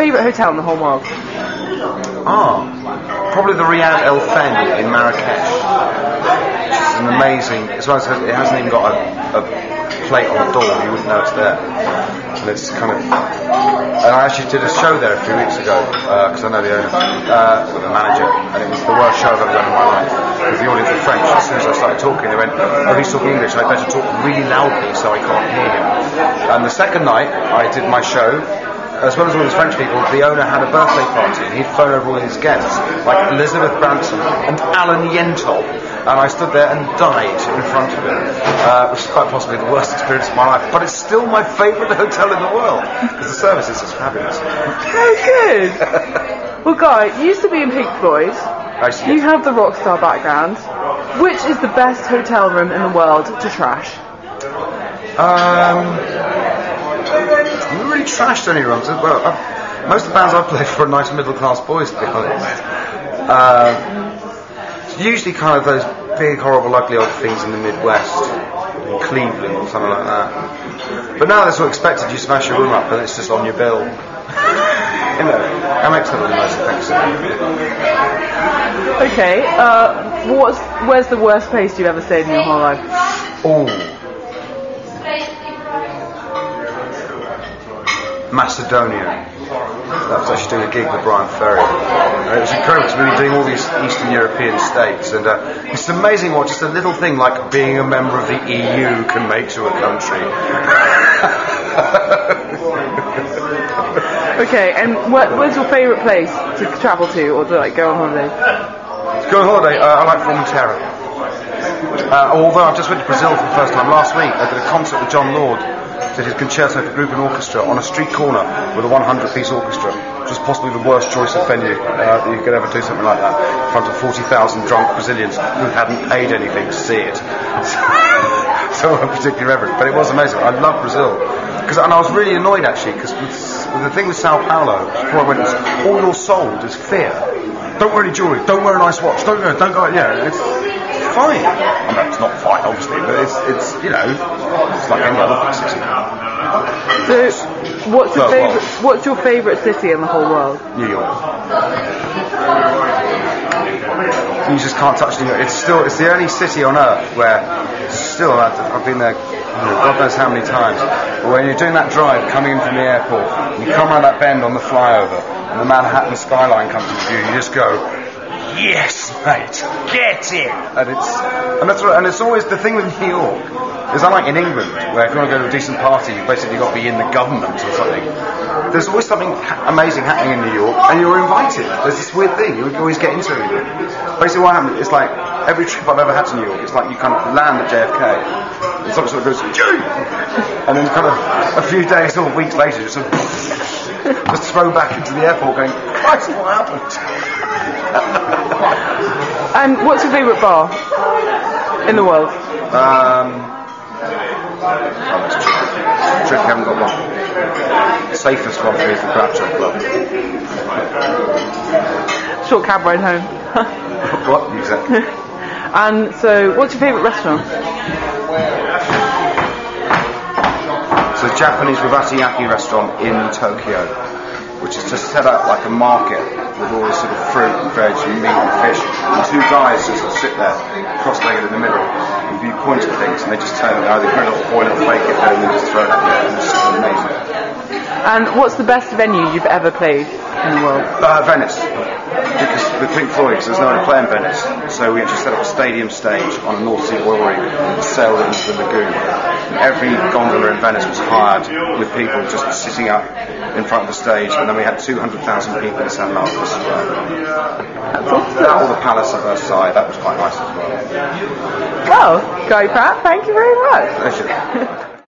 favourite hotel in the whole world? Probably the Riyadh El Fen in Marrakesh. It's an amazing, as well as it hasn't even got a plate on the door, you wouldn't know it's there. And it's kind of, and I actually did a show there a few weeks ago, because I know the owner, the manager, and it was the worst show I've ever done in my life. Because the audience were French. As soon as I started talking, they went, "Oh, he's talking English, I better talk really loudly so I can't hear him." And the second night I did my show, as well as all his French people, the owner had a birthday party and he'd phone over all his guests, like Elizabeth Branson and Alan Yentop, and I stood there and died in front of him, which is quite possibly the worst experience of my life, but it's still my favourite hotel in the world, because the service is just fabulous. Oh, good! Well, Guy, you used to be in Pink Floyd, you have the rock star background. Which is the best hotel room in the world to trash? I've never really trashed any rooms. Well, most of the bands I've played for are nice middle-class boys, to be honest. It's usually kind of those big, horrible, ugly old things in the Midwest, in Cleveland or something like that. But now they're sort of expected you smash your room up and it's just on your bill. You know, that makes it the most effective. Okay, where's the worst place you've ever stayed in your whole life? Macedonia. That was actually doing a gig with Brian Ferry. It was incredible because we were doing all these Eastern European states, and it's amazing what just a little thing like being a member of the EU can make to a country. Okay, and where's your favourite place to travel to or to go on holiday? To go on holiday, I like Formentera. Although I just went to Brazil for the first time last week, I did a concert with John Lord, did his concerto for group and orchestra on a street corner with a 100-piece orchestra, which was possibly the worst choice of venue that you could ever do something like that, in front of 40,000 drunk Brazilians who hadn't paid anything to see it. So I'm particularly reverent, but it was amazing. I love Brazil. And I was really annoyed actually, because the thing with Sao Paulo, before I went, was all you're sold is fear. Don't wear any jewellery, don't wear a nice watch, don't go, it's fine. I mean, it's not fine, obviously, but it's you know, it's like any other place. So, what's your favourite city in the whole world? New York. You just can't touch New York. It's the only city on earth where still, I've been there, God knows how many times, but when you're doing that drive coming in from the airport, and you come around that bend on the flyover, and the Manhattan skyline comes into view, you just go, yes, mate, get it! And that's right, and it's always the thing with New York, is unlike in England, where if you want to go to a decent party, you've basically got to be in the government or something. There's always something amazing happening in New York, and you're invited. There's this weird thing you always get into. Basically what happens, it's like, every trip I've ever had to New York, it's like you kind of land at JFK, and something sort of goes, June! And then kind of a few days or weeks later, just throw back into the airport going, Christ, what happened? And what's your favourite bar in the world? It's tricky, I haven't got one. The safest one for me is the Groucho Club. Short cab ride home. What? Exactly. And so, what's your favourite restaurant? It's a Japanese Wabatayaki restaurant in Tokyo, which is just set up like a market with all this sort of fruit and veg and meat and fish, and two guys just sit there, cross-legged in the middle, and you point at things, and they just turn it, either grill it or boil it or bake it, and then just throw it at you, and it's just amazing. And what's the best venue you've ever played in the world? Venice. Because with Pink Floyd, there's no one to play in Venice, so we actually set up a stadium stage on a North Sea oil rig and sailed it into the lagoon. And every gondola in Venice was hired with people just sitting up in front of the stage, and then we had 200,000 people in San Marcos as well. That's awesome. All the Palace of Versailles, that was quite nice as well. Well, Guy Pratt, thank you very much. Pleasure.